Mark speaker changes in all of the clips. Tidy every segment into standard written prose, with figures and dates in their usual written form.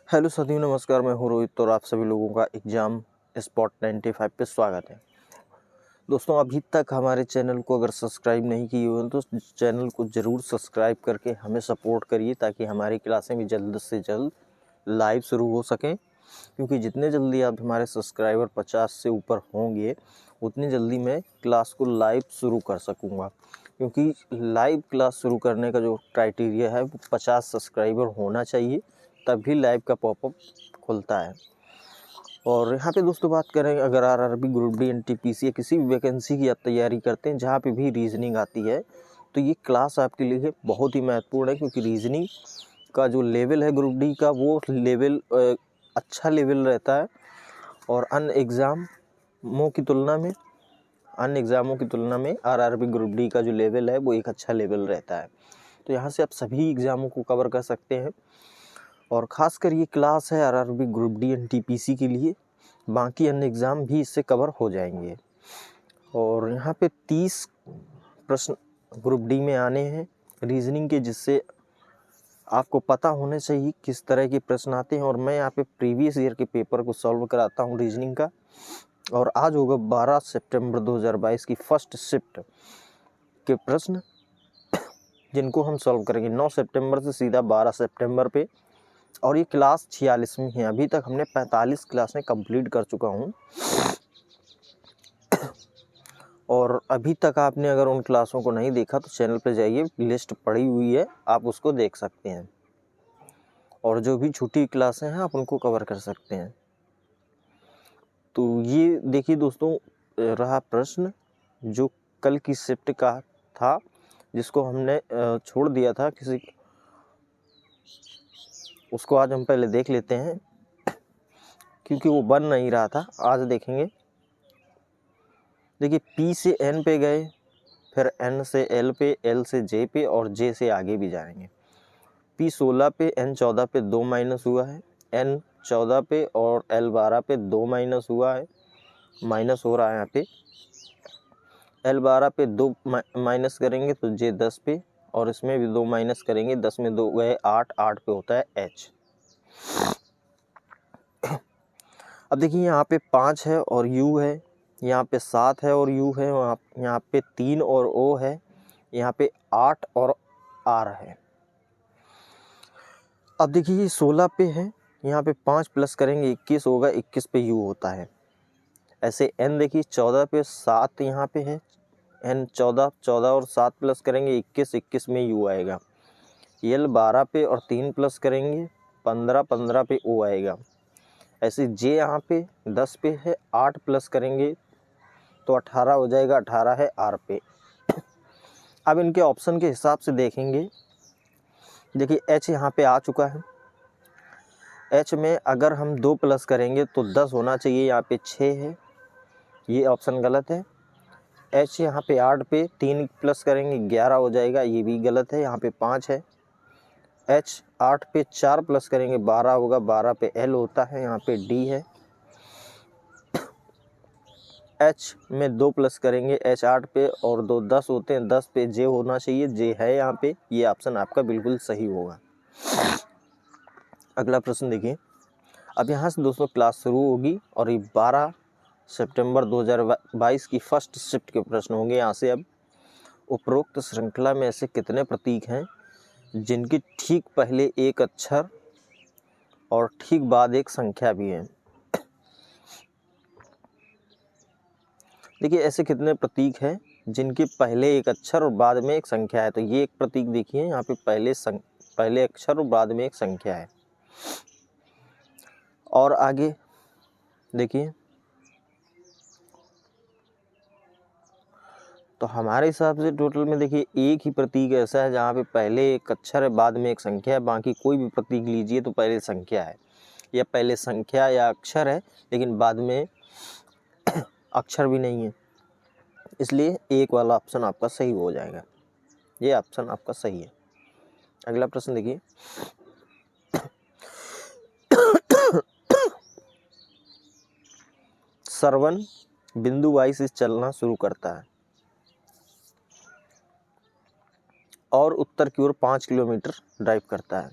Speaker 1: Hello साथियों, नमस्कार। मैं हूं रोहित और आप सभी लोगों का एग्ज़ाम स्पॉट 95 पे स्वागत है। दोस्तों, अभी तक हमारे चैनल को अगर सब्सक्राइब नहीं किए हुए हैं तो चैनल को ज़रूर सब्सक्राइब करके हमें सपोर्ट करिए ताकि हमारी क्लासें भी जल्द से जल्द लाइव शुरू हो सकें। क्योंकि जितने जल्दी आप हमारे सब्सक्राइबर 50 से ऊपर होंगे उतनी जल्दी मैं क्लास को लाइव शुरू कर सकूँगा। क्योंकि लाइव क्लास शुरू करने का जो क्राइटेरिया है वो 50 सब्सक्राइबर होना चाहिए, तभी लाइव का पॉपअप खुलता है। और यहाँ पे दोस्तों बात करें, अगर आरआरबी, ग्रुप डी, एनटीपीसी या किसी भी वैकेंसी की आप तैयारी करते हैं जहाँ पे भी रीजनिंग आती है तो ये क्लास आपके लिए बहुत ही महत्वपूर्ण है। क्योंकि रीजनिंग का जो लेवल है ग्रुप डी का वो लेवल अच्छा लेवल रहता है, और अन्य एग्ज़ामों की तुलना में आरआरबी ग्रुप डी का जो लेवल है वो एक अच्छा लेवल रहता है। तो यहाँ से आप सभी एग्ज़ामों को कवर कर सकते हैं, और ख़ासकर ये क्लास है आरआरबी, ग्रुप डी, एनटीपीसी के लिए। बाकी अन्य एग्ज़ाम भी इससे कवर हो जाएंगे। और यहाँ पे 30 प्रश्न ग्रुप डी में आने हैं रीजनिंग के, जिससे आपको पता होने चाहिए किस तरह के प्रश्न आते हैं। और मैं यहाँ पे प्रीवियस ईयर के पेपर को सॉल्व कराता हूँ रीजनिंग का। और आज होगा 12 सितंबर 2022 की फर्स्ट शिफ्ट के प्रश्न, जिनको हम सॉल्व करेंगे 9 सितंबर से सीधा 12 सितंबर पे। और ये क्लास 46वीं है। अभी तक हमने 45 क्लासें कंप्लीट कर चुका हूँ। और अभी तक आपने अगर उन क्लासों को नहीं देखा तो चैनल पे जाइए, लिस्ट पड़ी हुई है, आप उसको देख सकते हैं। और जो भी छुट्टी क्लासें हैं आप उनको कवर कर सकते हैं। तो ये देखिए दोस्तों, रहा प्रश्न जो कल की शिफ्ट का था, जिसको हमने छोड़ दिया था उसको आज हम पहले देख लेते हैं, क्योंकि वो बन नहीं रहा था। आज देखेंगे। देखिए, P से N पे गए, फिर N से L पे, L से J पे और J से आगे भी जाएंगे। P 16 पे, N 14 पे 2 माइनस हुआ है, N 14 पे और L 12 पे 2 माइनस हुआ है, माइनस हो रहा है यहाँ पे। L 12 पे 2 माइनस करेंगे तो J 10 पे, और इसमें भी 2 माइनस करेंगे, 10 में 2 गए 8, 8 पे होता है H। अब देखिए, यहाँ पे 5 है और U है, यहाँ पे 7 है और U है, यहाँ पे 3 और O है, यहाँ पे 8 और R है। अब देखिए, ये 16 पे है, यहाँ पे 5 प्लस करेंगे 21 होगा, 21 पे U होता है। ऐसे N देखिए 14 पे 7 यहाँ पे है, N 14, 14 और 7 प्लस करेंगे 21, 21 में U आएगा। L 12 पे और 3 प्लस करेंगे 15, 15 पे O आएगा। ऐसे J यहाँ पे 10 पे है, 8 प्लस करेंगे तो 18 हो जाएगा, 18 है R पे। अब इनके ऑप्शन के हिसाब से देखेंगे। देखिए, H यहाँ पे आ चुका है। H में अगर हम 2 प्लस करेंगे तो 10 होना चाहिए, यहाँ पे 6 है, ये ऑप्शन गलत है। H यहाँ पे 8 पे 3 प्लस करेंगे 11 हो जाएगा, ये भी गलत है, यहाँ पे 5 है। H 8 पे 4 प्लस करेंगे 12 होगा, 12 पे L होता है, यहाँ पे D है। H में 2 प्लस करेंगे H 8 पे और 2 10 होते हैं, 10 पे J होना चाहिए, J है यहाँ पे, ये ऑप्शन आपका बिल्कुल सही होगा। अगला प्रश्न देखिए। अब यहाँ से दोस्तों क्लास शुरू होगी और ये 12 सितंबर 2022 की फर्स्ट शिफ्ट के प्रश्न होंगे। यहाँ से अब उपरोक्त श्रृंखला में ऐसे कितने प्रतीक हैं जिनके ठीक पहले एक अक्षर और ठीक बाद एक संख्या भी है। देखिए, ऐसे कितने प्रतीक हैं जिनके पहले एक अक्षर और बाद में एक संख्या है। तो ये एक प्रतीक देखिए, यहाँ पे पहले अक्षर और बाद में एक संख्या है। और आगे देखिए, तो हमारे हिसाब से टोटल में देखिए एक ही प्रतीक ऐसा है जहाँ पे पहले एक अक्षर है, बाद में एक संख्या है। बाकी कोई भी प्रतीक लीजिए तो पहले संख्या है, या पहले संख्या या अक्षर है लेकिन बाद में अक्षर भी नहीं है। इसलिए एक वाला ऑप्शन आपका सही हो जाएगा, ये ऑप्शन आपका सही है। अगला प्रश्न देखिए। श्रवण बिंदु वाई से चलना शुरू करता है और उत्तर की ओर 5 किलोमीटर ड्राइव करता है।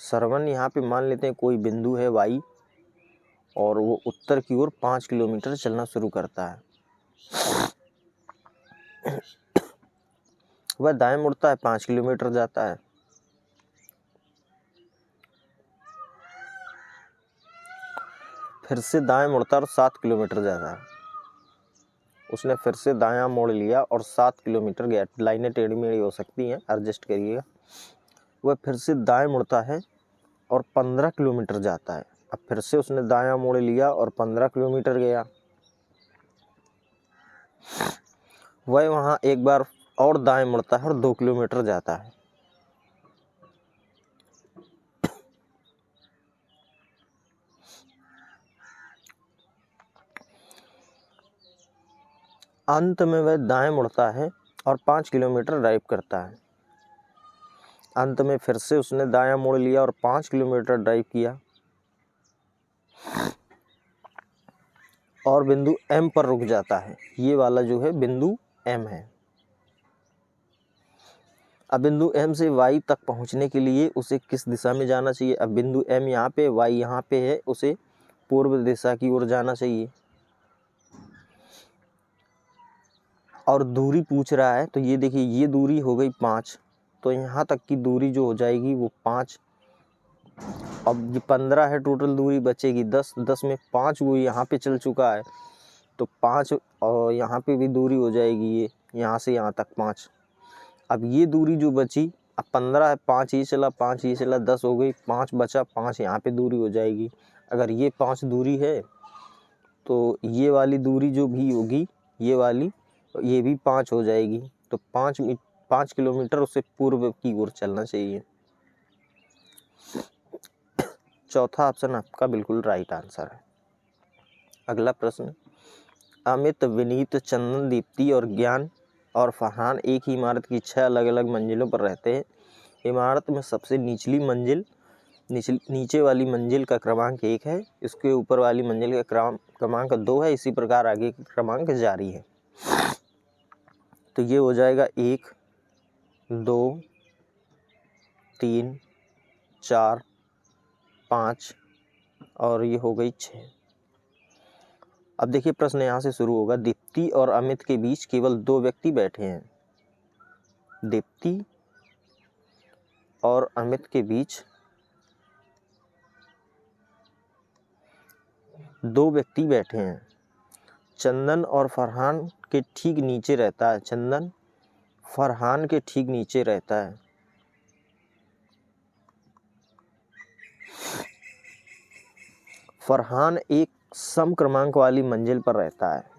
Speaker 1: श्रवण यहाँ पे मान लेते हैं कोई बिंदु है y और वो उत्तर की ओर 5 किलोमीटर चलना शुरू करता है। वह दाएं मुड़ता है, 5 किलोमीटर जाता है। फिर से दाएं मुड़ता है और 7 किलोमीटर जाता है। उसने फिर से दायां मोड़ लिया और 7 किलोमीटर गया। लाइनें टेढ़ी मेढ़ी हो सकती हैं, एडजस्ट करिएगा। वह फिर से दाएं मुड़ता है और 15 किलोमीटर जाता है। अब फिर से उसने दायां मोड़ लिया और 15 किलोमीटर गया। वह वहाँ एक बार और दाएं मुड़ता है और 2 किलोमीटर जाता है। अंत में वह दाएं मुड़ता है और 5 किलोमीटर ड्राइव करता है। अंत में फिर से उसने दायां मोड़ लिया और 5 किलोमीटर ड्राइव किया और बिंदु M पर रुक जाता है। ये वाला जो है बिंदु M है। अब बिंदु M से Y तक पहुंचने के लिए उसे किस दिशा में जाना चाहिए? अब बिंदु M यहाँ पे, Y यहाँ पे है, उसे पूर्व दिशा की ओर जाना चाहिए। और दूरी पूछ रहा है, तो ये देखिए ये दूरी हो गई 5, तो यहाँ तक की दूरी जो हो जाएगी वो 5। अब ये 15 है टोटल दूरी, बचेगी 10। 10 में 5 वो यहाँ पे चल चुका है, तो 5 और यहाँ पे भी दूरी हो जाएगी, ये यहाँ से यहाँ तक 5। अब ये दूरी जो बची, अब 15 है, 5 ये चला, 5 ये चला, 10 हो गई, 5 बचा, 5 यहाँ पे दूरी हो जाएगी। अगर ये 5 दूरी है तो ये वाली दूरी जो भी होगी, ये वाली, ये भी 5 हो जाएगी। तो 5 किलोमीटर उससे पूर्व की ओर चलना चाहिए। चौथा ऑप्शन आपका बिल्कुल राइट आंसर है। अगला प्रश्न, अमित, विनीत, चंदन, दीप्ति और ज्ञान और फरहान एक ही इमारत की 6 अलग अलग मंजिलों पर रहते हैं। इमारत में सबसे निचली मंजिल, नीचे वाली मंजिल का क्रमांक 1 है, इसके ऊपर वाली मंजिल का क्रमांक 2 है। इसी प्रकार आगे के क्रमांक जारी है। तो ये हो जाएगा 1, 2, 3, 4, 5 और ये हो गई 6। अब देखिए प्रश्न यहाँ से शुरू होगा। दीप्ति और अमित के बीच केवल 2 व्यक्ति बैठे हैं। दीप्ति और अमित के बीच 2 व्यक्ति बैठे हैं। चंदन और फरहान के ठीक नीचे रहता है। चंदन फरहान के ठीक नीचे रहता है। फरहान एक सम क्रमांक वाली मंजिल पर रहता है।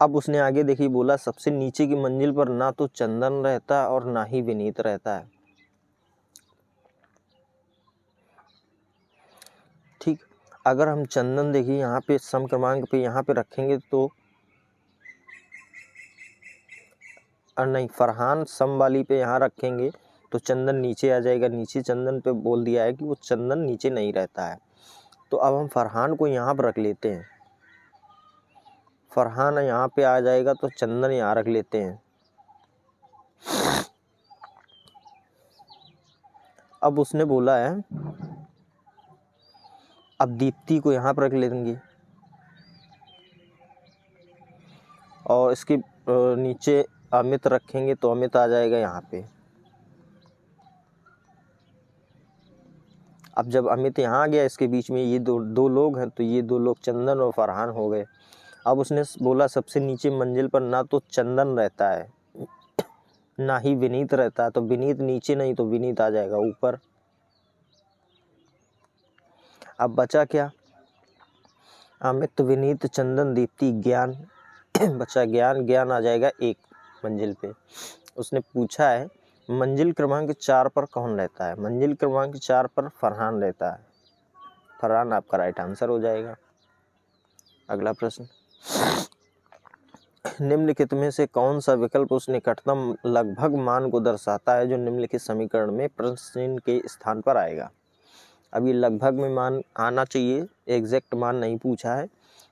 Speaker 1: अब उसने आगे देखिए बोला, सबसे नीचे की मंजिल पर ना तो चंदन रहता है और ना ही विनीत रहता है। ठीक, अगर हम चंदन देखिए यहाँ पे सम क्रमांक पे यहाँ पे रखेंगे तो नहीं, फरहान सम वाली पे यहाँ रखेंगे तो चंदन नीचे आ जाएगा। नीचे चंदन पे बोल दिया है कि वो चंदन नीचे नहीं रहता है। तो अब हम फरहान को यहाँ पर रख लेते हैं। फरहान यहाँ पे आ जाएगा तो चंदन यहाँ रख लेते हैं। अब उसने बोला है, अब दीप्ति को यहाँ पर रख लेंगे और इसके नीचे अमित रखेंगे तो अमित आ जाएगा यहाँ पे। अब जब अमित यहाँ आ गया, इसके बीच में ये दो लोग हैं, तो ये 2 लोग चंदन और फरहान हो गए। अब उसने बोला सबसे नीचे मंजिल पर ना तो चंदन रहता है ना ही विनीत रहता है। तो विनीत नीचे नहीं तो विनीत आ जाएगा ऊपर। अब बचा क्या? अमित, विनीत, चंदन, दीप्ति, ज्ञान बचा ज्ञान। ज्ञान आ जाएगा 1 मंजिल पे। उसने पूछा है मंजिल क्रमांक 4 पर कौन रहता है? मंजिल क्रमांक 4 पर फरहान रहता है। फरहान आपका राइट आंसर हो जाएगा। अगला प्रश्न, निम्नलिखित में से कौन सा विकल्प उस निकटतम लगभग मान को दर्शाता है जो निम्नलिखित समीकरण में प्रश्न चिन्ह के स्थान पर आएगा? अब ये लगभग में मान आना चाहिए, एग्जैक्ट मान नहीं पूछा है।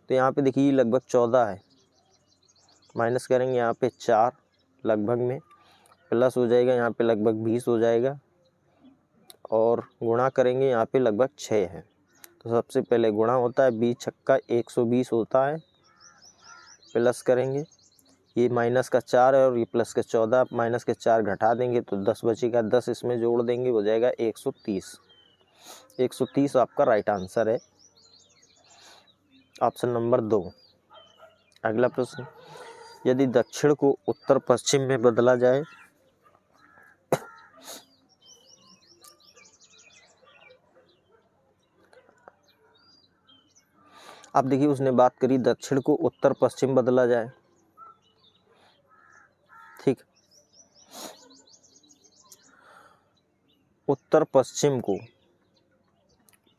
Speaker 1: तो यहाँ पे देखिए लगभग 14 है, माइनस करेंगे यहाँ पे 4 लगभग में, प्लस हो जाएगा यहाँ पे लगभग 20 हो जाएगा, और गुणा करेंगे यहाँ पे लगभग 6 है। तो सबसे पहले गुणा होता है, 20 छक्का 120 होता है, प्लस करेंगे, ये माइनस का 4 है और ये प्लस का 14, माइनस के 4 घटा देंगे तो 10 बचेगा, 10 इसमें जोड़ देंगे, हो जाएगा 130। 130 आपका राइट आंसर है, ऑप्शन नंबर 2। अगला प्रश्न, यदि दक्षिण को उत्तर पश्चिम में बदला जाए अब देखिए उसने बात करी दक्षिण को उत्तर पश्चिम बदला जाए, ठीक। उत्तर पश्चिम को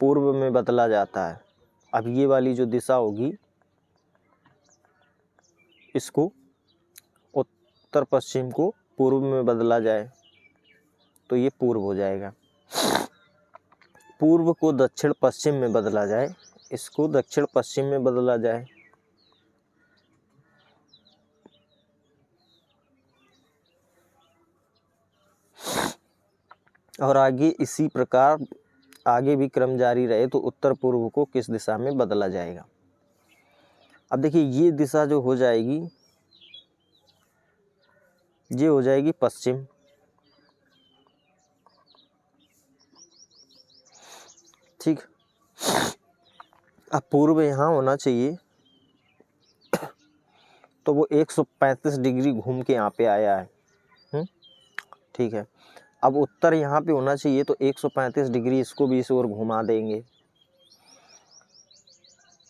Speaker 1: पूर्व में बदला जाता है। अब ये वाली जो दिशा होगी इसको उत्तर पश्चिम को पूर्व में बदला जाए तो ये पूर्व हो जाएगा। पूर्व को दक्षिण पश्चिम में बदला जाए, इसको दक्षिण पश्चिम में बदला जाए, और आगे इसी प्रकार आगे भी क्रम जारी रहे तो उत्तर पूर्व को किस दिशा में बदला जाएगा। अब देखिए ये दिशा जो हो जाएगी ये हो जाएगी पश्चिम, ठीक। अब पूर्व यहाँ होना चाहिए तो वो 135 डिग्री घूम के यहाँ पे आया है, ठीक है। अब उत्तर यहाँ पे होना चाहिए तो 135 डिग्री इसको भी इस ओर घुमा देंगे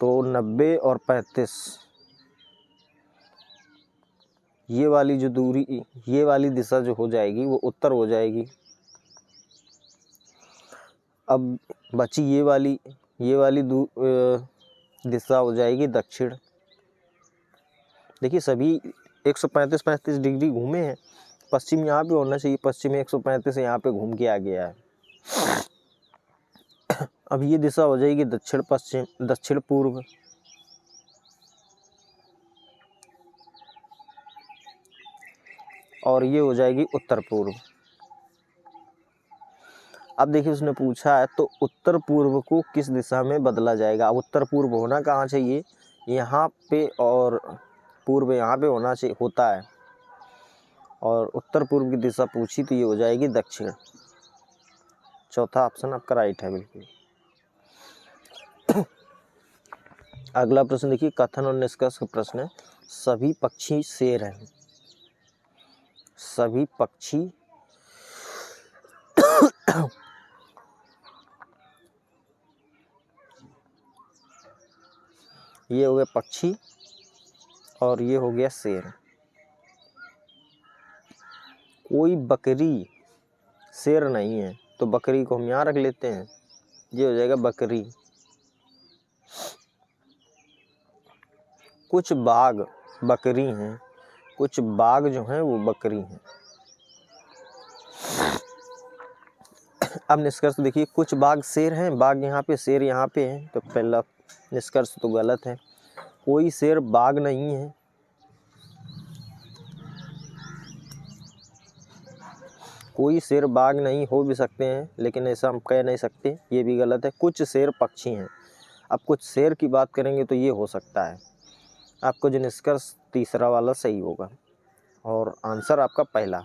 Speaker 1: तो 90 और 35, ये वाली जो दूरी, ये वाली दिशा जो हो जाएगी वो उत्तर हो जाएगी। अब बची ये वाली दिशा हो जाएगी दक्षिण। देखिए सभी 135 डिग्री घूमे हैं, पश्चिम यहाँ पे होना चाहिए, पश्चिम 135 यहाँ पे घूम के आ गया है। अब ये दिशा हो जाएगी दक्षिण पश्चिम, दक्षिण पूर्व, और ये हो जाएगी उत्तर पूर्व। अब देखिए उसने पूछा है तो उत्तर पूर्व को किस दिशा में बदला जाएगा। अब उत्तर पूर्व होना कहाँ चाहिए, यहाँ पे, और पूर्व यहाँ पे होना चाहिए, होता है, और उत्तर पूर्व की दिशा पूछी तो ये हो जाएगी दक्षिण। चौथा ऑप्शन आपका राइट है बिल्कुल। अगला प्रश्न देखिए, कथन और निष्कर्ष का प्रश्न है। सभी पक्षी शेर हैं, सभी पक्षी ये हो गया पक्षी और ये हो गया शेर। कोई बकरी शेर नहीं है तो बकरी को हम यहाँ रख लेते हैं, ये हो जाएगा बकरी। कुछ बाघ बकरी हैं, कुछ बाघ जो हैं वो बकरी हैं। अब निष्कर्ष देखिए, कुछ बाघ शेर हैं, बाघ यहाँ पे, शेर यहाँ पे है, तो पहला निष्कर्ष तो गलत है। कोई शेर बाघ नहीं है, कोई शेर बाघ नहीं, हो भी सकते हैं लेकिन ऐसा हम कह नहीं सकते, ये भी गलत है। कुछ शेर पक्षी हैं, अब कुछ शेर की बात करेंगे तो ये हो सकता है। आपको जो निष्कर्ष तीसरा वाला सही होगा और आंसर आपका पहला।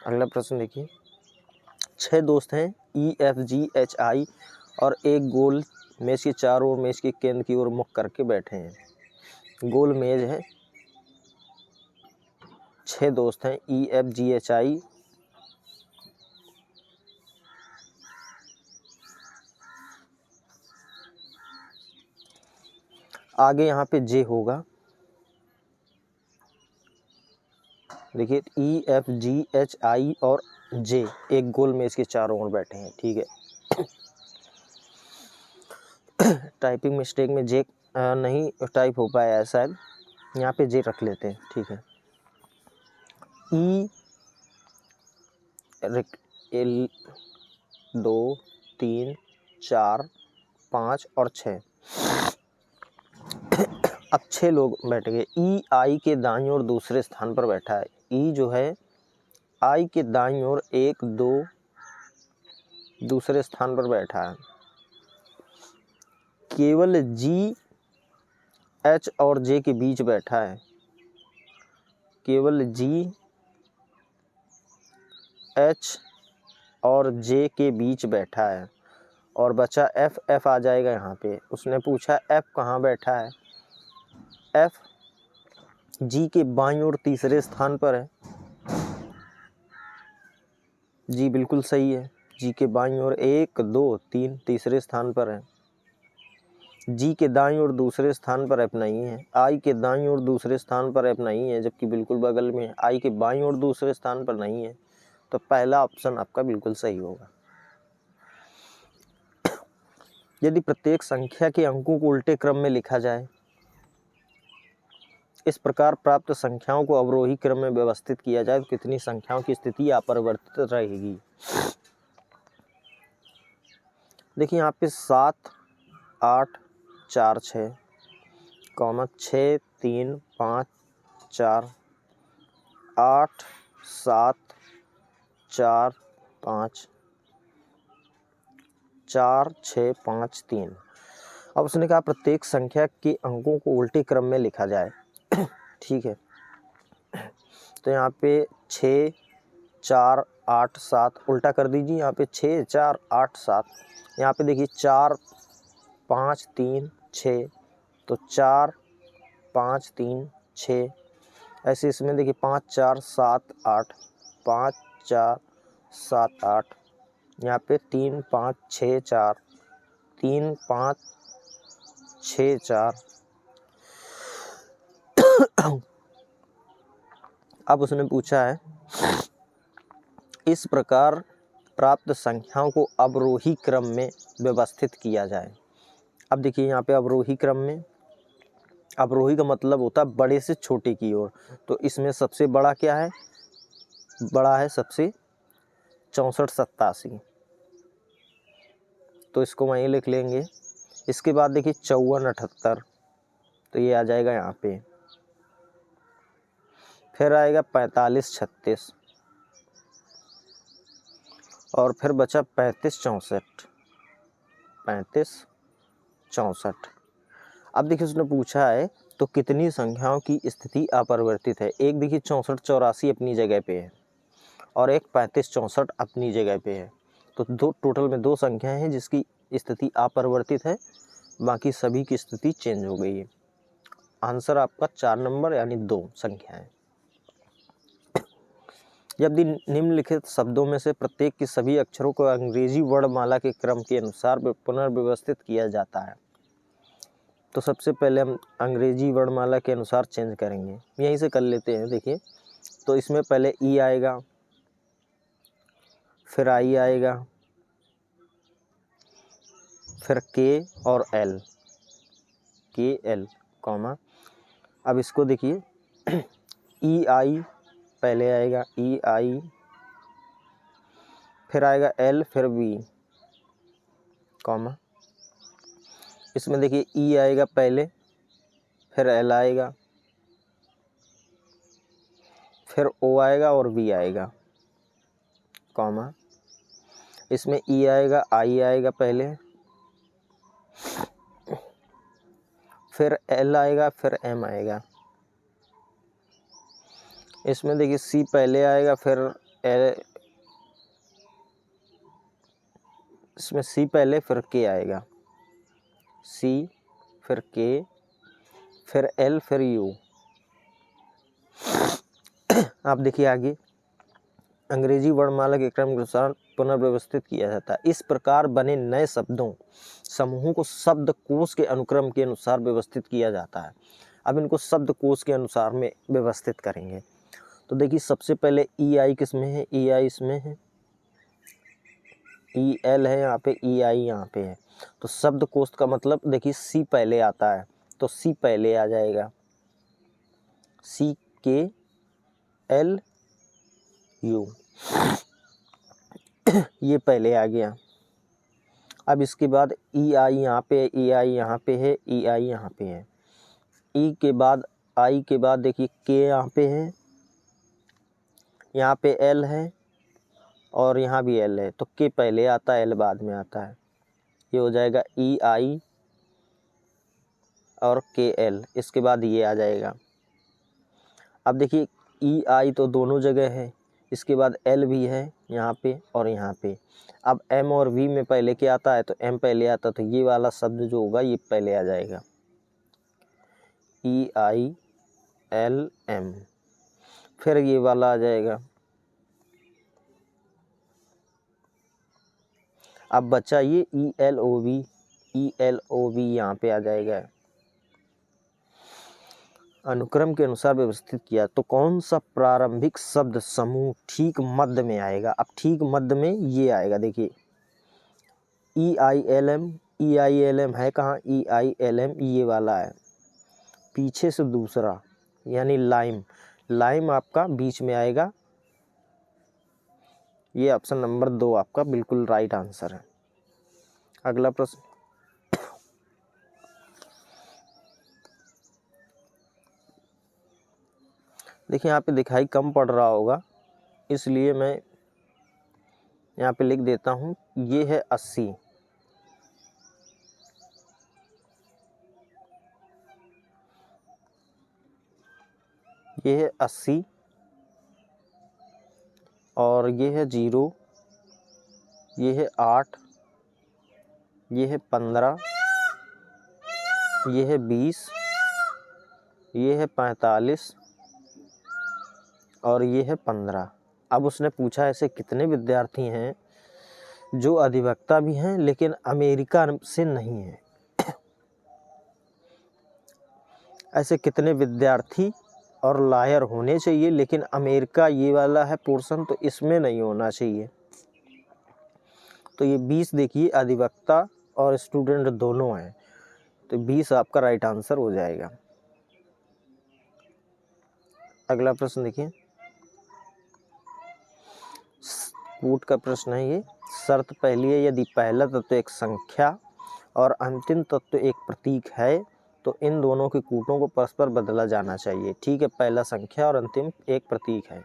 Speaker 1: अगला प्रश्न देखिए, 6 दोस्त हैं EFGHI और एक गोल मेज के चारों ओर मेज के केंद्र की ओर मुख करके बैठे हैं। गोल मेज है, 6 दोस्त हैं EFGHI आगे यहाँ पे जे होगा। देखिए EFGHI और जे एक गोल मेज के चारों ओर बैठे हैं, ठीक है। टाइपिंग मिस्टेक में जे नहीं टाइप हो पाया है शायद, यहाँ पे जे रख लेते हैं, ठीक है। E 1 2 3 4, 5 और 6। अब 6 लोग बैठ गए। ई आई के दाईं ओर दूसरे स्थान पर बैठा है। ई जो है आई के दाईं ओर 1, 2 दूसरे स्थान पर बैठा है। केवल जी, एच और जे के बीच बैठा है। केवल जी, एच और जे के बीच बैठा है और बचा एफ। एफ आ जाएगा यहाँ पे। उसने पूछा एफ कहाँ बैठा है। एफ जी के बाईं ओर तीसरे स्थान पर है। जी बिल्कुल सही है। जी के बाईं ओर 1, 2, 3 तीसरे स्थान पर है। जी के दाईं ओर दूसरे स्थान पर एफ नहीं है। आई के दाईं ओर दूसरे स्थान पर एफ नहीं है, जबकि बिल्कुल बगल में है। आई के बाईं ओर दूसरे स्थान पर नहीं है, तो पहला ऑप्शन आपका बिल्कुल सही होगा। यदि प्रत्येक संख्या के अंकों को उल्टे क्रम में लिखा जाए, इस प्रकार प्राप्त संख्याओं को अवरोही क्रम में व्यवस्थित किया जाए तो कितनी संख्याओं की स्थिति अपरिवर्तित रहेगी। देखिए यहाँ पे 7, 8, 4, 6, 6, 3, 5, 4, 8, 7, 4, 5, 4, 6, 5, 3। अब उसने कहा प्रत्येक संख्या के अंकों को उल्टे क्रम में लिखा जाए। ठीक है, तो यहाँ पे 6, 4, 8, 7 उल्टा कर दीजिए। यहाँ पे 6, 4, 8, 7। यहाँ पे देखिए 4, 5, 3, 6, तो 4, 5, 3, 6। ऐसे इसमें देखिए 5, 4, 7, 8, 5, 4, 7, 8। यहाँ पे 3, 5, 6, 4, 3, 5, 6, 4। अब उसने पूछा है इस प्रकार प्राप्त संख्याओं को अवरोही क्रम में व्यवस्थित किया जाए। अब देखिए यहाँ पे अवरोही क्रम में, अवरोही का मतलब होता है बड़े से छोटे की ओर। तो इसमें सबसे बड़ा क्या है, बड़ा है सबसे 64, 87, तो इसको वहीं लिख लेंगे। इसके बाद देखिए 54, 78, तो ये आ जाएगा यहाँ पे। फिर आएगा 45, 36 और फिर बचा 35, 64, 35, 64। अब देखिए उसने पूछा है तो कितनी संख्याओं की स्थिति अपरिवर्तित है। एक देखिए 64, 84 अपनी जगह पे है और एक 35, 64 अपनी जगह पे है। तो दो टोटल में 2 संख्याएं हैं जिसकी स्थिति अपरिवर्तित है, बाकी सभी की स्थिति चेंज हो गई है। आंसर आपका 4 नंबर यानी 2 संख्याएं। यदि निम्नलिखित शब्दों में से प्रत्येक के सभी अक्षरों को अंग्रेजी वर्णमाला के क्रम के अनुसार पुनर्व्यवस्थित किया जाता है, तो सबसे पहले हम अंग्रेजी वर्णमाला के अनुसार चेंज करेंगे। यहीं से कर लेते हैं। देखिए तो इसमें पहले ई आएगा, फिर आई आएगा, फिर के और एल, के एल कॉमा। अब इसको देखिए ई आई पहले आएगा, ई आई, फिर आएगा एल, फिर बी कॉमा। इसमें देखिए ई आएगा पहले, फिर एल आएगा, फिर ओ आएगा और बी आएगा कॉमा। इसमें ई आएगा, आई आएगा पहले, फिर एल आएगा, फिर एम आएगा। इसमें देखिए सी पहले आएगा, फिर एल, इसमें सी पहले फिर के आएगा, सी फिर के फिर एल फिर यू। आप देखिए आगे अंग्रेजी वर्णमाला के क्रम के अनुसार पुनर्व्यवस्थित किया जाता है। इस प्रकार बने नए शब्दों समूहों को शब्दकोश के अनुक्रम के अनुसार व्यवस्थित किया जाता है। अब इनको शब्दकोश के अनुसार में व्यवस्थित करेंगे। तो देखिए सबसे पहले ई आई किस में है, ई आई इसमें है, ई एल है यहाँ पे, ई आई यहाँ पे है। तो शब्दकोश का मतलब देखिए सी पहले आता है, तो सी पहले आ जाएगा, सी के एल यू ये पहले आ गया। अब इसके बाद ई आई यहाँ पे, ई आई यहाँ पे है, ई आई यहाँ पे है। ई के बाद, आई के बाद देखिए के यहाँ पे है, यहाँ पे एल है और यहाँ भी एल है, तो के पहले आता है एल बाद में आता है। ये हो जाएगा ई आई और के एल, इसके बाद ये आ जाएगा। अब देखिए ई आई तो दोनों जगह है, इसके बाद एल भी है यहाँ पे और यहाँ पे। अब एम और वी में पहले क्या आता है, तो एम पहले आता, तो ये वाला शब्द जो होगा ये पहले आ जाएगा, ई आई एल एम। फिर ये वाला आ जाएगा। अब बचा ये E L O V, E L O V यहाँ पे आ जाएगा। अनुक्रम के अनुसार व्यवस्थित किया तो कौन सा प्रारंभिक शब्द समूह ठीक मध्य में आएगा। अब ठीक मध्य में ये आएगा, देखिए E I L M, E I L M है कहाँ, ई आई एल एम ये वाला है, पीछे से दूसरा यानी लाइम, लाइम आपका बीच में आएगा। ये ऑप्शन नंबर 2 आपका बिल्कुल राइट आंसर है। अगला प्रश्न, देखिए यहाँ पे दिखाई कम पड़ रहा होगा, इसलिए मैं यहाँ पे लिख देता हूँ, ये है 80, ये है 80 और ये है 0, ये है 8, ये है 15, ये है 20, ये है 45 और ये है 15। अब उसने पूछा ऐसे कितने विद्यार्थी हैं जो अधिवक्ता भी हैं लेकिन अमेरिका से नहीं हैं। ऐसे कितने विद्यार्थी और लॉयर होने चाहिए लेकिन अमेरिका ये वाला है पोर्शन तो इसमें नहीं होना चाहिए। तो ये 20 देखिए अधिवक्ता और स्टूडेंट दोनों हैं, तो 20 आपका राइट आंसर हो जाएगा। अगला प्रश्न देखिए, कूट का प्रश्न है ये। शर्त पहली है, यदि पहला तत्व एक संख्या और अंतिम तत्व एक प्रतीक है तो इन दोनों के कूटों को परस्पर बदला जाना चाहिए। ठीक है, पहला संख्या और अंतिम एक प्रतीक है।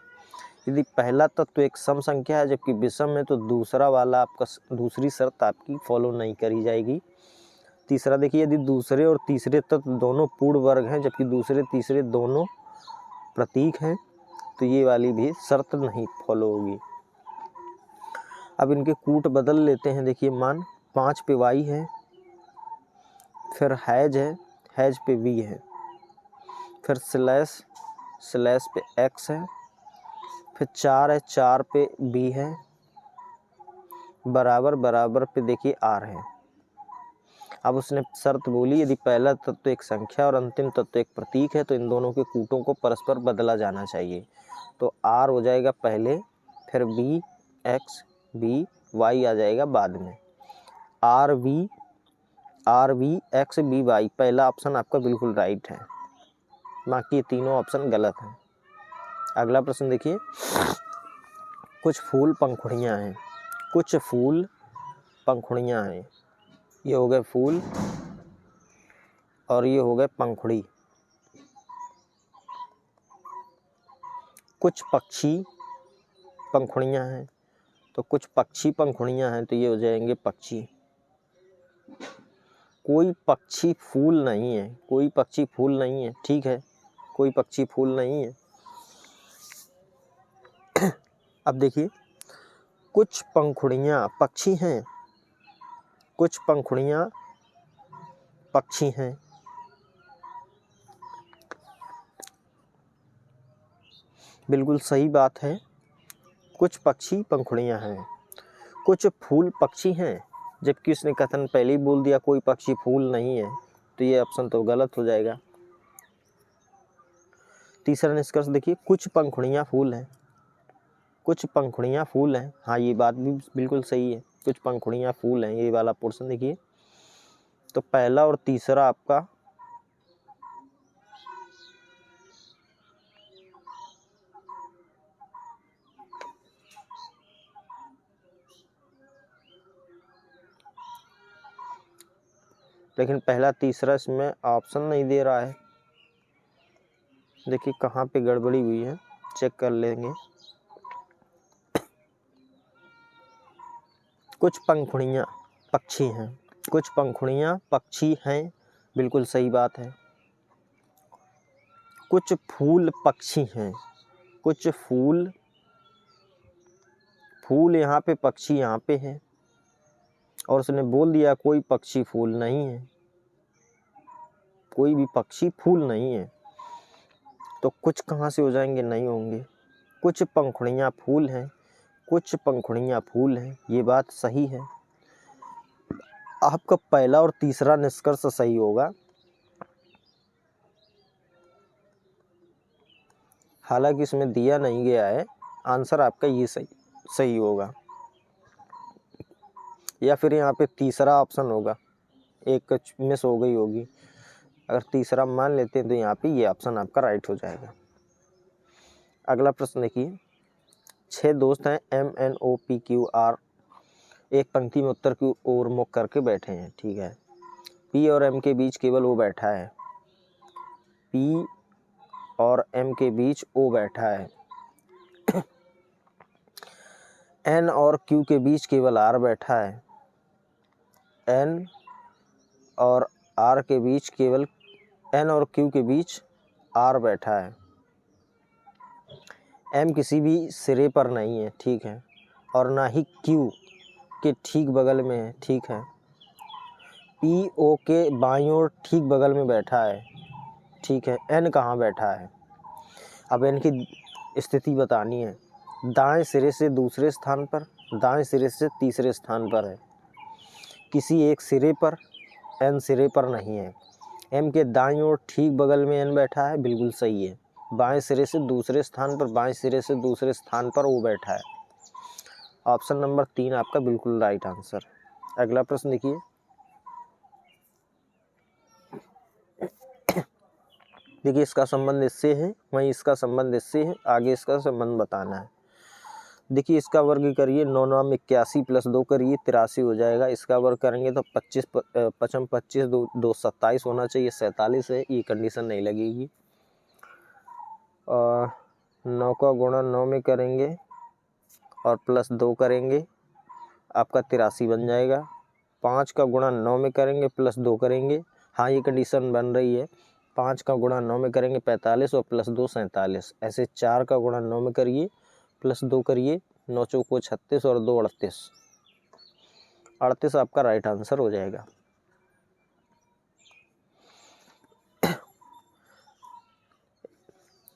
Speaker 1: यदि पहला तत्व एक सम संख्या है जबकि विषम है तो दूसरा वाला आपका, दूसरी शर्त आपकी फॉलो नहीं करी जाएगी। तीसरा देखिए, यदि दूसरे और तीसरे तत्व दोनों पूर्ण वर्ग हैं जबकि दूसरे तीसरे दोनों प्रतीक हैं तो ये वाली भी शर्त नहीं फॉलो होगी। अब इनके कूट बदल लेते हैं। देखिए मान 5 पे y है, फिर हैज है, हैज पे v है, फिर स्लैश, स्लैश पे x है, फिर 4 है, 4 पे b है, बराबर, बराबर पे देखिए r है। अब उसने शर्त बोली यदि पहला तत्व एक संख्या और अंतिम तत्व एक प्रतीक है तो इन दोनों के कूटों को परस्पर बदला जाना चाहिए। तो r हो जाएगा पहले, फिर b x b y आ जाएगा बाद में। R V X B Y, पहला ऑप्शन आपका बिल्कुल राइट है, बाकी तीनों ऑप्शन गलत हैं। अगला प्रश्न देखिए, कुछ फूल पंखुड़ियाँ हैं, कुछ फूल पंखुड़ियाँ हैं, ये हो गए फूल और ये हो गए पंखुड़ी। कुछ पक्षी पंखुड़ियाँ हैं, तो कुछ पक्षी पंखुड़ियाँ हैं, तो ये हो जाएंगे पक्षी। कोई पक्षी फूल नहीं है, कोई पक्षी फूल नहीं है, ठीक है, कोई पक्षी फूल नहीं है। अब देखिए, कुछ पंखुड़ियाँ पक्षी हैं, कुछ पंखुड़ियाँ पक्षी हैं। बिल्कुल सही बात है, कुछ पक्षी पंखुड़ियाँ हैं। कुछ फूल पक्षी हैं, जबकि उसने कथन पहले ही बोल दिया कोई पक्षी फूल नहीं है, तो ये ऑप्शन तो गलत हो जाएगा। तीसरा निष्कर्ष देखिए, कुछ पंखुड़ियाँ फूल हैं, कुछ पंखुड़ियाँ फूल हैं, हाँ ये बात भी बिल्कुल सही है, कुछ पंखुड़ियाँ फूल हैं, ये वाला पोर्शन देखिए। तो पहला और तीसरा आपका लेकिन पहला तीसरा इसमें ऑप्शन नहीं दे रहा है। देखिए कहाँ पे गड़बड़ी हुई है, चेक कर लेंगे। कुछ पंखुड़ियाँ पक्षी हैं, कुछ पंखुड़ियाँ पक्षी हैं, बिल्कुल सही बात है। कुछ फूल पक्षी हैं, कुछ फूल यहाँ पे, पक्षी यहाँ पे है, और उसने बोल दिया कोई पक्षी फूल नहीं है, कोई भी पक्षी फूल नहीं है, तो कुछ कहाँ से हो जाएंगे, नहीं होंगे। कुछ पंखुड़ियाँ फूल हैं, कुछ पंखुड़ियाँ फूल हैं, ये बात सही है। आपका पहला और तीसरा निष्कर्ष सही होगा। हालांकि इसमें दिया नहीं गया है, आंसर आपका ये सही होगा, या फिर यहाँ पे तीसरा ऑप्शन होगा, एक मिस हो गई होगी। अगर तीसरा मान लेते हैं तो यहाँ पे ये ऑप्शन आपका राइट हो जाएगा। अगला प्रश्न देखिए, 6 दोस्त हैं MNOPQR एक पंक्ति में उत्तर की ओर मुख करके बैठे हैं, ठीक है। P और M के बीच केवल O बैठा है, P और M के बीच O बैठा है। N और Q के बीच केवल R बैठा है, N और R के बीच केवल N और Q के बीच R बैठा है। M किसी भी सिरे पर नहीं है, ठीक है, और ना ही Q के ठीक बगल में है, ठीक है। P O के बाईं ओर ठीक बगल में बैठा है, ठीक है। N कहाँ बैठा है, अब N की स्थिति बतानी है। दाएं सिरे से दूसरे स्थान पर, दाएं सिरे से तीसरे स्थान पर है, किसी एक सिरे पर, N सिरे पर नहीं है। M के दाईं ओर ठीक बगल में N बैठा है, बिल्कुल सही है। बाएं सिरे से दूसरे स्थान पर, बाएं सिरे से दूसरे स्थान पर O बैठा है। ऑप्शन नंबर 3 आपका बिल्कुल राइट आंसर। अगला प्रश्न देखिए, देखिए इसका संबंध इससे है, वहीं इसका संबंध इससे है, आगे इसका संबंध बताना है। देखिए इसका वर्ग करिए, 9 9 81 + 2 करिए 83 हो जाएगा। इसका वर्ग करेंगे तो 25 5 25 2 2 27 होना चाहिए, 47 है, ये कंडीशन नहीं लगेगी। 9 का गुणा 9 में करेंगे और +2 करेंगे, आपका 83 बन जाएगा। 5 का गुणा 9 में करेंगे, +2 करेंगे, हाँ ये कंडीशन बन रही है। 5 का गुणा 9 में करेंगे 45 और +2 47, ऐसे 4 का गुणा 9 में करिए, +2 करिए, 9 चौको 36 और 2 38, 38 आपका राइट आंसर हो जाएगा।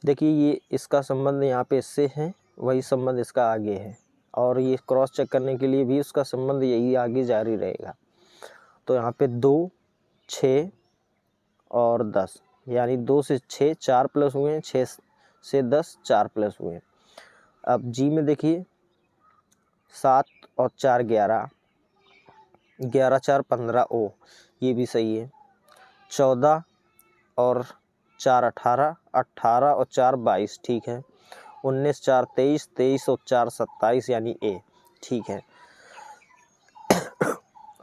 Speaker 1: देखिए ये इसका संबंध यहाँ पे इससे है, वही संबंध इसका आगे है, और ये क्रॉस चेक करने के लिए भी उसका संबंध यही आगे जारी रहेगा। तो यहाँ पे 2 6 और 10, यानी 2 से 6 4 प्लस हुए हैं, 6 से 10 4 प्लस हुए हैं। अब जी में देखिए 7 और 4 11, 11 4 15 O, ये भी सही है। 14 और 4 18, 18 और 4 22, ठीक है। 19 4 23, 23 और 4 27, यानी A, ठीक है।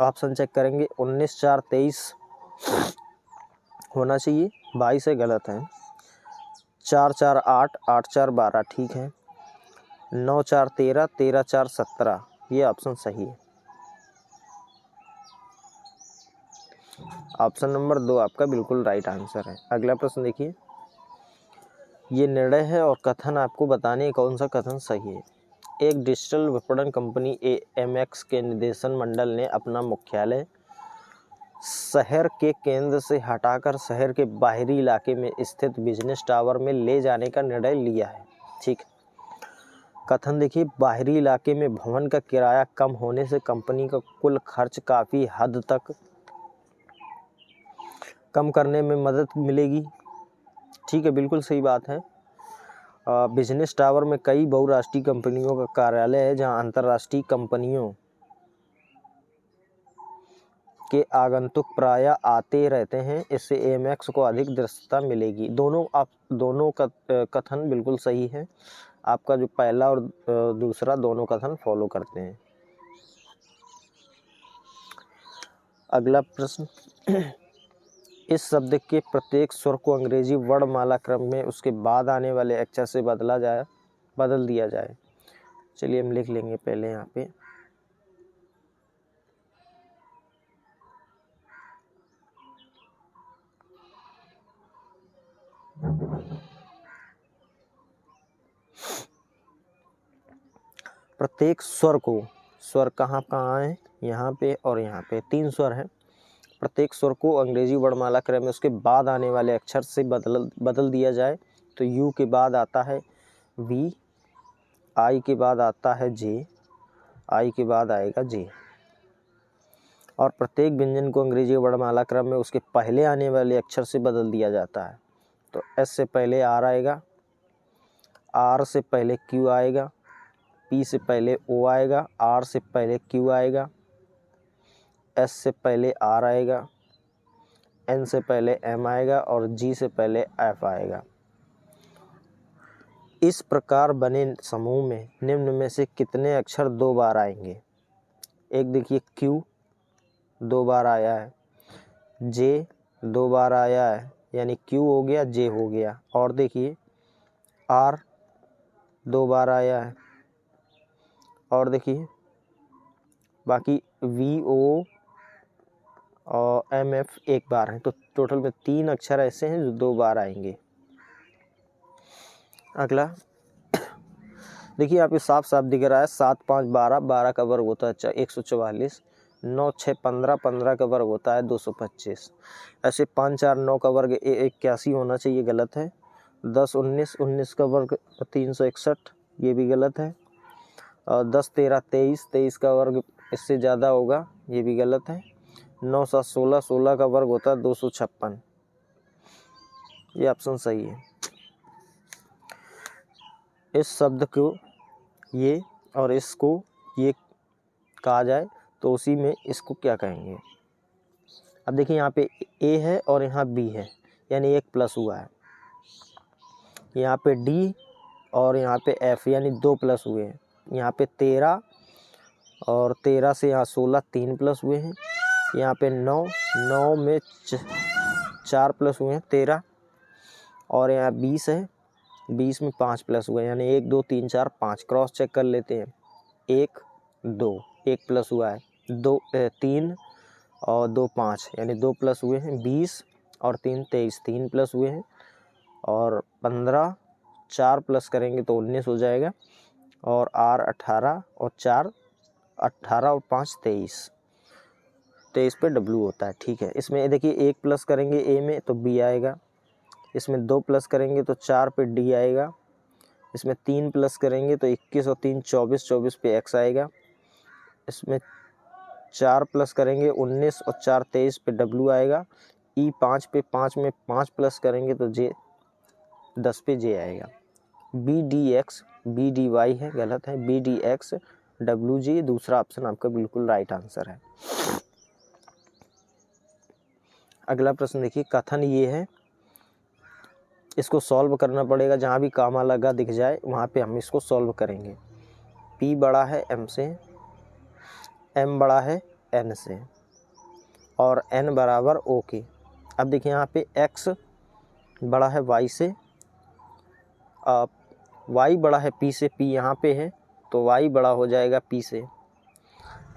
Speaker 1: ऑप्शन चेक करेंगे, 19 4 23 होना चाहिए, 22 है, गलत है। 4 4 8, 8 4 12, ठीक है। 9 4 13, 13 4 17, ये ऑप्शन सही है। ऑप्शन नंबर 2 आपका बिल्कुल राइट आंसर है। अगला प्रश्न देखिए, ये निर्णय है और कथन आपको बताने कौन सा कथन सही है। एक डिजिटल विपणन कंपनी AMX के निदेशन मंडल ने अपना मुख्यालय शहर के केंद्र से हटाकर शहर के बाहरी इलाके में स्थित बिजनेस टावर में ले जाने का निर्णय लिया है, ठीक। कथन देखिए, बाहरी इलाके में भवन का किराया कम होने से कंपनी का कुल खर्च काफ़ी हद तक कम करने में मदद मिलेगी, ठीक है, बिल्कुल सही बात है। बिजनेस टावर में कई बहुराष्ट्रीय कंपनियों का कार्यालय है, जहां अंतर्राष्ट्रीय कंपनियों के आगंतुक प्रायः आते रहते हैं, इससे AMX को अधिक दृश्यता मिलेगी। दोनों का कथन बिल्कुल सही है। आपका जो पहला और दूसरा दोनों कथन फॉलो करते हैं। अगला प्रश्न, इस शब्द के प्रत्येक स्वर को अंग्रेजी वर्णमाला क्रम में उसके बाद आने वाले अक्षर से बदल दिया जाए। चलिए हम लिख लेंगे पहले यहाँ पे। प्रत्येक स्वर को, स्वर कहाँ कहाँ है, यहाँ पे और यहाँ पे 3 स्वर हैं। प्रत्येक स्वर को अंग्रेजी वर्णमाला क्रम में उसके बाद आने वाले अक्षर से बदल दिया जाए। तो यू के बाद आता है वी, आई के बाद आता है जे, आई के बाद आएगा जे। और प्रत्येक व्यंजन को अंग्रेजी वर्णमाला क्रम में उसके पहले आने वाले अक्षर से बदल दिया जाता है। तो एस से पहले आर आएगा, आर से पहले क्यू आएगा, पी से पहले ओ आएगा, आर से पहले क्यू आएगा, एस से पहले आर आएगा, एन से पहले एम आएगा और जी से पहले एफ आएगा। इस प्रकार बने समूह में निम्न में से कितने अक्षर 2 बार आएंगे? एक देखिए क्यू 2 बार आया है, जे 2 बार आया है, यानी क्यू हो गया, जे हो गया। और देखिए आर 2 बार आया है, और देखिए बाकी वी ओ और एम एफ 1 बार हैं। तो टोटल में 3 अक्षर ऐसे हैं जो 2 बार आएंगे। अगला देखिए यहाँ पे साफ साफ दिख रहा है 7 5 12, 12 का वर्ग होता है 144, 9 6 15, 15 का वर्ग होता है 225। ऐसे 5 4 9 का वर्ग 81 होना चाहिए, गलत है। 10 19, 19 का वर्ग 361, ये भी गलत है। और 10 13 23, 23 का वर्ग इससे ज़्यादा होगा, ये भी गलत है। 9 7 16, 16 का वर्ग होता है 256, ये ऑप्शन सही है। इस शब्द को ये और इसको ये कहा जाए तो उसी में इसको क्या कहेंगे? अब देखिए यहाँ पे ए है और यहाँ बी है, यानी 1 प्लस हुआ है। यहाँ पे डी और यहाँ पे एफ, यानी 2 प्लस हुए हैं। यहाँ पे 13 और 13 से यहाँ 16, 3 प्लस हुए हैं। यहाँ पे 9, 9 में 4 प्लस हुए हैं 13, और यहाँ 20 है, 20 में 5 प्लस हुए हैं, यानी 1 2 3 4 5। क्रॉस चेक कर लेते हैं। 1 2, 1 प्लस हुआ है, 2 3 और 2 5, यानी 2 प्लस हुए हैं। 20 और 3 23, 3 प्लस हुए हैं। और 15, 4 प्लस करेंगे तो 19 हो जाएगा। और आर 18 और 4 18 और 5 23, 23 पे डब्लू होता है। ठीक है, इसमें देखिए 1 प्लस करेंगे ए में तो बी आएगा। इसमें 2 प्लस करेंगे तो 4 पे डी आएगा। इसमें 3 प्लस करेंगे तो 21 और 3 24, 24 पे एक्स आएगा। इसमें 4 प्लस करेंगे 19 और 4 23 पे डब्लू आएगा। ई 5 पे 5 में 5 प्लस करेंगे तो जे 10 पे जे आएगा। B D X, B D Y है, गलत है। B D X W G, दूसरा ऑप्शन आपका बिल्कुल राइट आंसर है। अगला प्रश्न देखिए, कथन ये है, इसको सॉल्व करना पड़ेगा। जहाँ भी कामा लगा दिख जाए वहाँ पे हम इसको सॉल्व करेंगे। P बड़ा है M से, M बड़ा है N से, और N बराबर O के। अब देखिए यहाँ पे X बड़ा है Y से, Y बड़ा है P से, P यहाँ पे है तो Y बड़ा हो जाएगा P से।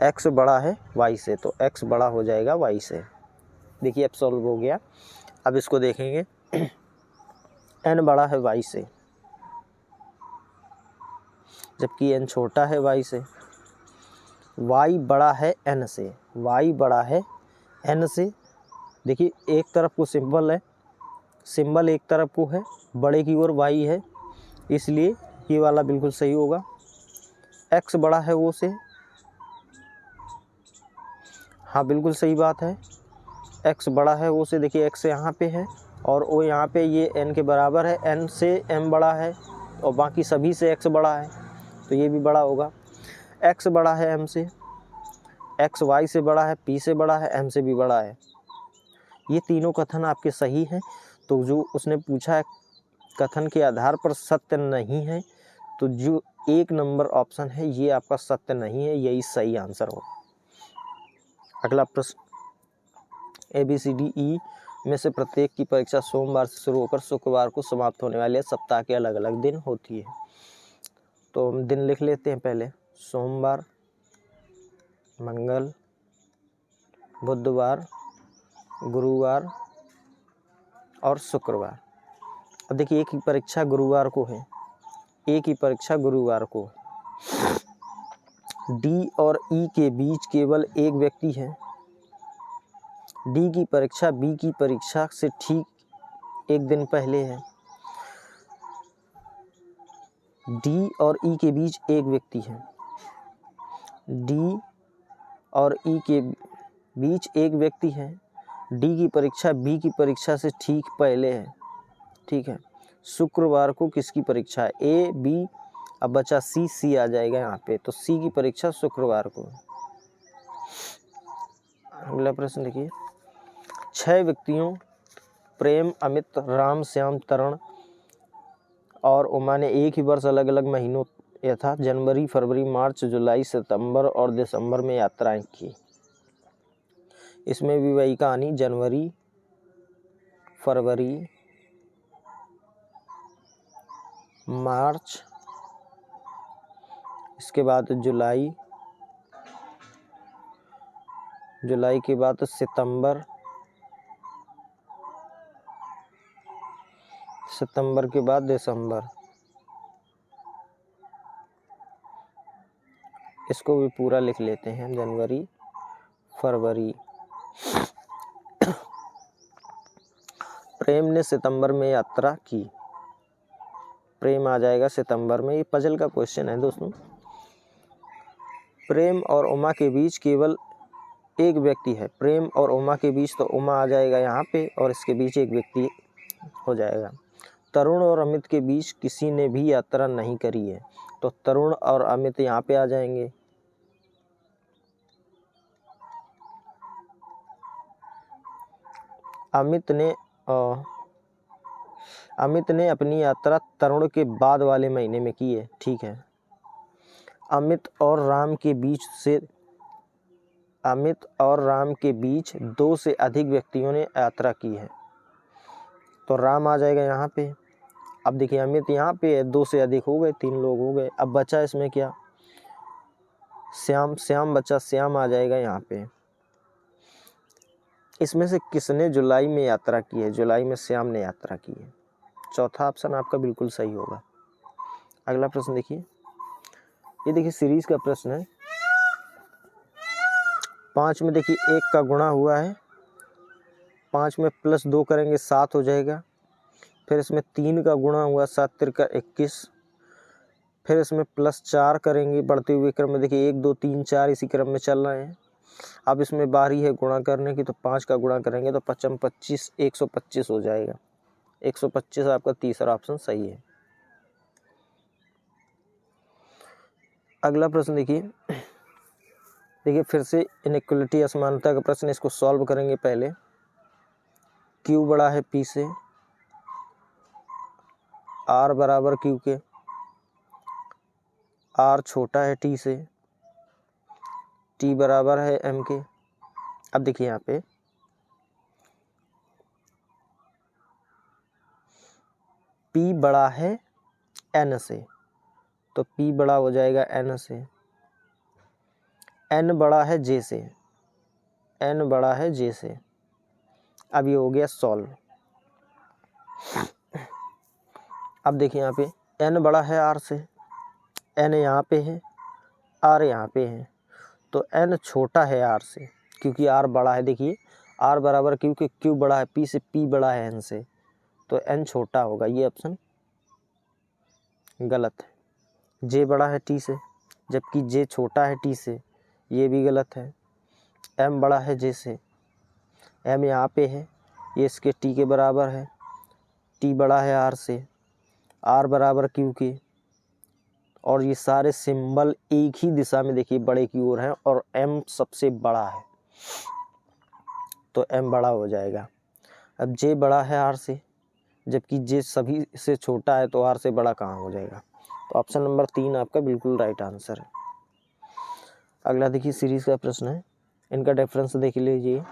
Speaker 1: X बड़ा है Y से तो X बड़ा हो जाएगा Y से। देखिए अब सॉल्व हो गया। अब इसको देखेंगे, N बड़ा है Y से जबकि N छोटा है Y से। Y बड़ा है N से, Y बड़ा है N से। देखिए एक तरफ को सिंबल है, सिंबल एक तरफ को है, बड़े की ओर Y है, इसलिए ये वाला बिल्कुल सही होगा। X बड़ा है O से, हाँ बिल्कुल सही बात है। X बड़ा है O से, देखिए X यहाँ पे है और O यहाँ पे, ये N के बराबर है। N से M बड़ा है और बाकी सभी से X बड़ा है तो ये भी बड़ा होगा। X बड़ा है M से, X Y से बड़ा है, P से बड़ा है, M से भी बड़ा है। ये तीनों कथन आपके सही हैं। तो जो उसने पूछा है कथन के आधार पर सत्य नहीं है, तो जो 1 नंबर ऑप्शन है ये आपका सत्य नहीं है, यही सही आंसर होगा। अगला प्रश्न, ABCDE में से प्रत्येक की परीक्षा सोमवार से शुरू होकर शुक्रवार को समाप्त होने वाले सप्ताह के अलग अलग दिन होती है। तो हम दिन लिख लेते हैं पहले। सोमवार, मंगल, बुधवार, गुरुवार और शुक्रवार। अब देखिए एक ही परीक्षा गुरुवार को है, एक ही परीक्षा गुरुवार को। डी और ई के बीच केवल एक व्यक्ति है। डी की परीक्षा बी की परीक्षा से ठीक एक दिन पहले है। डी और ई के बीच एक व्यक्ति है। डी और ई के बीच एक व्यक्ति है। डी की परीक्षा बी की परीक्षा से ठीक पहले है। ठीक है, शुक्रवार को किसकी परीक्षा है? ए, बी, अब बचा सी, सी आ जाएगा यहाँ पे, तो सी की परीक्षा शुक्रवार को। अगला प्रश्न देखिए, 6 व्यक्तियों प्रेम, अमित, राम, श्याम, तरुण और उमा ने एक ही वर्ष अलग अलग महीनों यथा जनवरी, फरवरी, मार्च, जुलाई, सितंबर और दिसंबर में यात्राएं की। इसमें भी वही कहानी, जनवरी, फरवरी, मार्च, इसके बाद जुलाई, जुलाई के बाद सितंबर, सितंबर के बाद दिसंबर। इसको भी पूरा लिख लेते हैं, जनवरी, फरवरी। प्रेम ने सितंबर में यात्रा की। प्रेम आ जाएगा सितंबर में। ये पजल का क्वेश्चन है दोस्तों। प्रेम और उमा के बीच केवल एक व्यक्ति है। प्रेम और उमा के बीच, तो उमा आ जाएगा यहाँ पे और इसके बीच एक व्यक्ति हो जाएगा। तरुण और अमित के बीच किसी ने भी यात्रा नहीं करी है, तो तरुण और अमित यहाँ पे आ जाएंगे। अमित ने अपनी यात्रा तरुण के बाद वाले महीने में की है। ठीक है, अमित और राम के बीच 2 से अधिक व्यक्तियों ने यात्रा की है, तो राम आ जाएगा यहाँ पे। अब देखिए अमित यहाँ पे है, 2 से अधिक हो गए, 3 लोग हो गए। अब बचा इसमें क्या? श्याम, श्याम बचा, श्याम आ जाएगा यहाँ पे। इसमें से किसने जुलाई में यात्रा की है? जुलाई में श्याम ने यात्रा की है। चौथा ऑप्शन आपका बिल्कुल सही होगा। अगला प्रश्न देखिए, ये देखिए सीरीज का प्रश्न है। 5 में देखिए 1 का गुणा हुआ है, 5 में +2 करेंगे 7 हो जाएगा। फिर इसमें 3 का गुणा हुआ, 7 तिरका 21। फिर इसमें +4 करेंगे बढ़ते हुए क्रम में। देखिए 1 2 3 4 इसी क्रम में चल रहे हैं। अब इसमें बारी है गुणा करने की, तो 5 का गुणा करेंगे तो 55 25 125 हो जाएगा। 125 आपका तीसरा ऑप्शन सही है। अगला प्रश्न देखिए, फिर से इनइक्वलिटी असमानता का प्रश्न। इसको सॉल्व करेंगे पहले। Q बड़ा है P से, R बराबर Q के, R छोटा है T से, T बराबर है M के। अब देखिए यहाँ पे P बड़ा है N से, तो P बड़ा हो जाएगा N से। N बड़ा है J से, N बड़ा है J से। अब ये हो गया सॉल्व। अब देखिए यहाँ पे N बड़ा है R से, N यहाँ पे है, R यहाँ पे है, तो N छोटा है R से क्योंकि R बड़ा है। देखिए R बराबर क्योंकि Q बड़ा है P से, P बड़ा है N से, तो N छोटा होगा। ये ऑप्शन गलत है। J बड़ा है T से, जबकि J छोटा है T से, ये भी गलत है। M बड़ा है J से, M यहाँ पे है, ये इसके T के बराबर है। T बड़ा है R से, R बराबर Q के, और ये सारे सिंबल एक ही दिशा में देखिए बड़े की ओर हैं, और M सबसे बड़ा है, तो M बड़ा हो जाएगा। अब J बड़ा है R से, जबकि J सभी से छोटा है, तो R से बड़ा कहाँ हो जाएगा? तो ऑप्शन नंबर 3 आपका बिल्कुल राइट आंसर है। अगला देखिए सीरीज का प्रश्न है, इनका डिफरेंस देख लीजिए।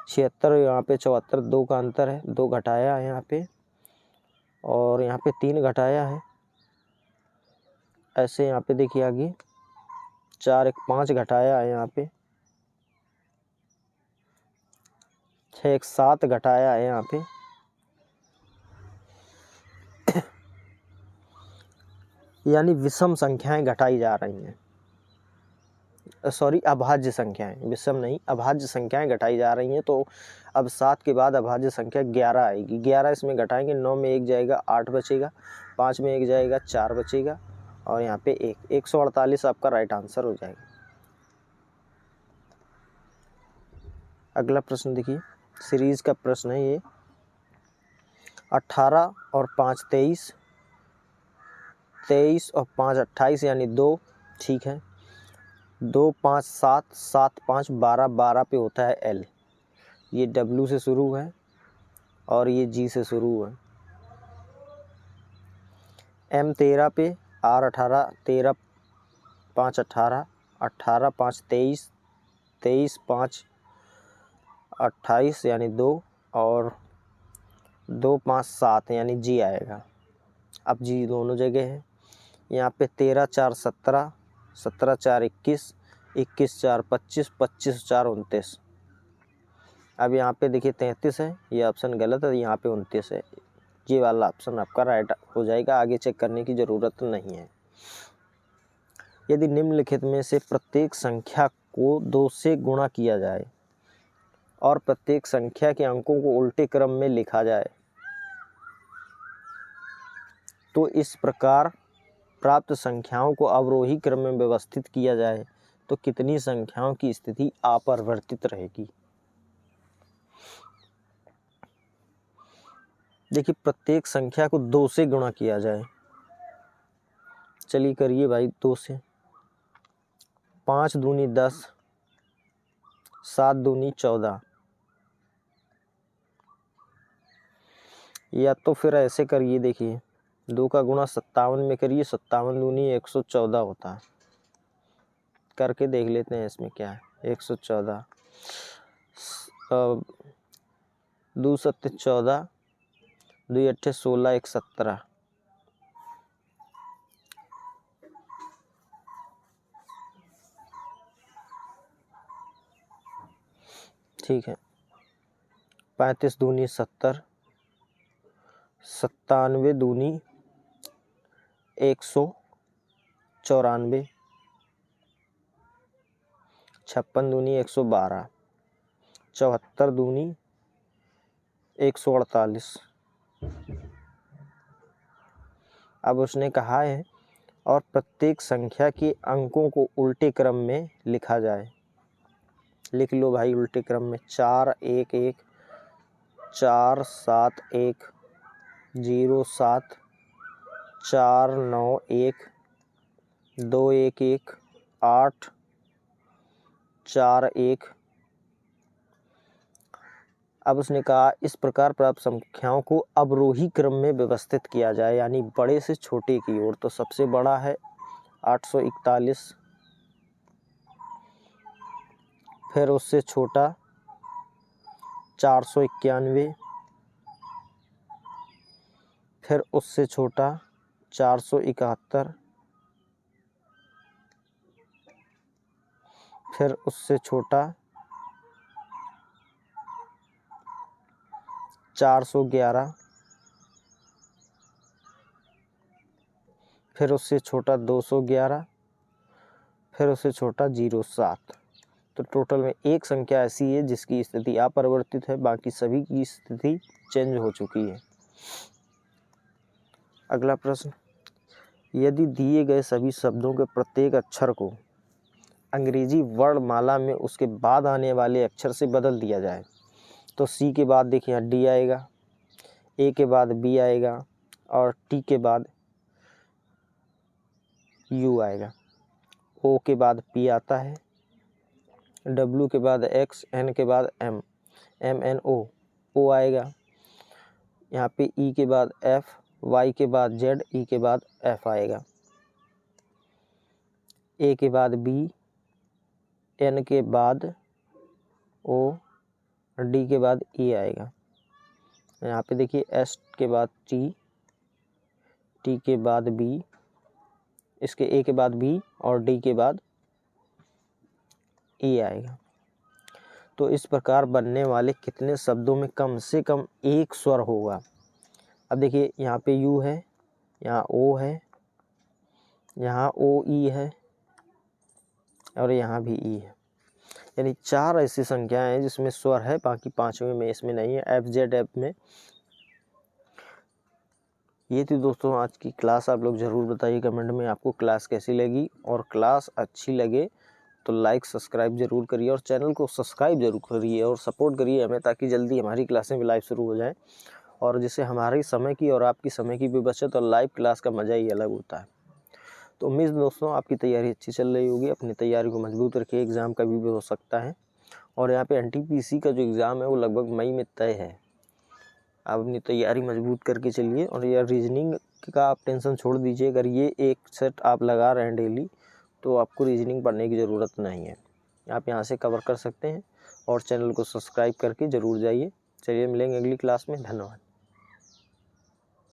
Speaker 1: 76, यहाँ पे 74, 2 का अंतर है, 2 घटाया है यहाँ पे, और यहाँ पे 3 घटाया है। ऐसे यहाँ पे देखिए आगे 4 1 5 घटाया है यहाँ पे, 6 1 7 घटाया है यहाँ पे, यानी विषम संख्याएं घटाई जा रही हैं। सॉरी, अभाज्य संख्याएं, विषम नहीं, अभाज्य संख्याएं घटाई जा रही हैं। तो अब 7 के बाद अभाज्य संख्या 11 आएगी। 11 इसमें घटाएंगे, 9 में 1 जाएगा, 8 बचेगा, 5 में 1 जाएगा, 4 बचेगा, और यहाँ पे 148 आपका राइट आंसर हो जाएगा। अगला प्रश्न देखिए, सीरीज का प्रश्न है ये। 18 और 5 23, 23 और 5 28 यानी 2, ठीक है। 2 5 7, 7 5 12, 12 पे होता है L। ये W से शुरू है और ये G से शुरू है। M 13 पे, R 18, 13 5 18, 18 5 23, 23 5 28 यानी 2, और 2 5 7 यानी G आएगा। अब G दोनों जगह है। यहाँ पे 13 4 17, 17 4 21, 21 4 25, 25 4 29। अब यहाँ पे देखिए 33 है, ये ऑप्शन गलत है, यहाँ पे 29 है। ये वाला ऑप्शन आपका राइट हो जाएगा, आगे चेक करने की ज़रूरत नहीं है। यदि निम्नलिखित में से प्रत्येक संख्या को 2 से गुणा किया जाए और प्रत्येक संख्या के अंकों को उल्टे क्रम में लिखा जाए तो इस प्रकार प्राप्त संख्याओं को अवरोही क्रम में व्यवस्थित किया जाए तो कितनी संख्याओं की स्थिति अपरिवर्तित रहेगी। देखिए, प्रत्येक संख्या को 2 से गुणा किया जाए। चलिए करिए भाई 2 से। 5 दूनी 10, 7 दूनी 14, या तो फिर ऐसे करिए, देखिए 2 का गुणा 57 में करिए, 57 दूनी 114 होता है। करके देख लेते हैं इसमें क्या है। 114, 2 7 14, 2 8 16, 1 17। ठीक है। 35 दूनी 70, 97 दूनी 194, 56 दूनी 112, 74 दूनी 148। अब उसने कहा है और प्रत्येक संख्या के अंकों को उल्टे क्रम में लिखा जाए। लिख लो भाई उल्टे क्रम में। 4 1 1, 4 7 1, 0 7, 4 9 1, 2 1 1, 8 4 1। अब उसने कहा इस प्रकार प्राप्त संख्याओं को अवरोही क्रम में व्यवस्थित किया जाए, यानी बड़े से छोटे की ओर। तो सबसे बड़ा है 841, फिर उससे छोटा 491, फिर उससे छोटा 471, फिर उससे छोटा 411, फिर उससे छोटा 211, फिर उससे छोटा 07। तो टोटल में एक संख्या ऐसी है जिसकी स्थिति अपरिवर्तित है, बाकी सभी की स्थिति चेंज हो चुकी है। अगला प्रश्न, यदि दिए गए सभी शब्दों के प्रत्येक अक्षर को अंग्रेजी वर्णमाला में उसके बाद आने वाले अक्षर से बदल दिया जाए तो सी के बाद देखिए यहाँ डी आएगा, ए के बाद बी आएगा, और टी के बाद यू आएगा, ओ के बाद पी आता है, डब्ल्यू के बाद एक्स, एन के बाद एम, एम एन ओ, ओ आएगा। यहाँ पे ई के बाद एफ, वाई के बाद जेड, ई के बाद एफ आएगा, ए के बाद बी, एन के बाद ओ, डी के बाद ई आएगा। यहाँ पे देखिए एस के बाद टी, टी के बाद बी, इसके ए के बाद बी और डी के बाद ई आएगा। तो इस प्रकार बनने वाले कितने शब्दों में कम से कम एक स्वर होगा। अब देखिए यहाँ पे यू है, यहाँ ओ है, यहाँ ओ ई है और यहाँ भी ई है। यानी 4 ऐसी संख्याएं हैं जिसमें स्वर है, बाकी 5वें में इसमें नहीं है, एफ जेड एफ में। ये थी दोस्तों आज की क्लास। आप लोग ज़रूर बताइए कमेंट में आपको क्लास कैसी लगी, और क्लास अच्छी लगे तो लाइक सब्सक्राइब जरूर करिए और चैनल को सब्सक्राइब जरूर करिए और सपोर्ट करिए हमें, ताकि जल्दी हमारी क्लासें भी लाइव शुरू हो जाएं, और जिससे हमारे समय की और आपकी समय की भी बचत, और लाइव क्लास का मज़ा ही अलग होता है। तो उम्मीद दोस्तों आपकी तैयारी अच्छी चल रही होगी। अपनी तैयारी को मजबूत रखिए, एग्ज़ाम कभी भी हो सकता है। और यहाँ पे NTPC का जो एग्ज़ाम है वो लगभग मई में तय है। आप अपनी तैयारी मजबूत करके चलिए, और यह रीजनिंग का आप टेंशन छोड़ दीजिए। अगर ये एक सेट आप लगा रहे हैं डेली, तो आपको रीजनिंग पढ़ने की ज़रूरत नहीं है, आप यहाँ से कवर कर सकते हैं। और चैनल को सब्सक्राइब करके ज़रूर जाइए। चलिए मिलेंगे अगली क्लास में, धन्यवाद।